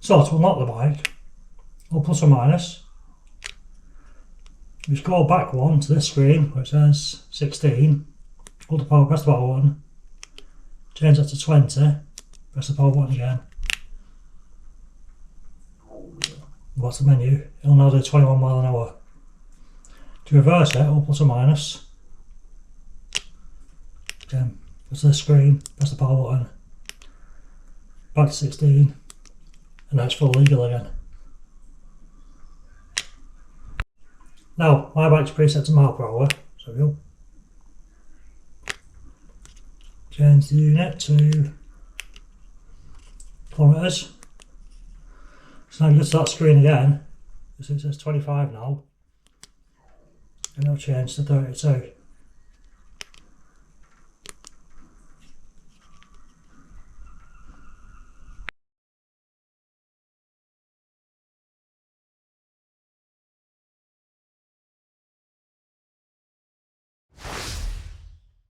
So to unlock the bike, or plus or minus, you just go back one to this screen where it says 16, hold the power, press the power button, change that to 20, press the power button again. What's the menu? It'll now do 21 miles an hour. To reverse it, or plus or minus, again, go to the screen, press the power button, back to 16, and now it's full legal again. Now, my bike's preset to mile per hour, so we'll change the unit to kilometres. So now you go to that screen again, so it says 25 now, and it'll change to 32.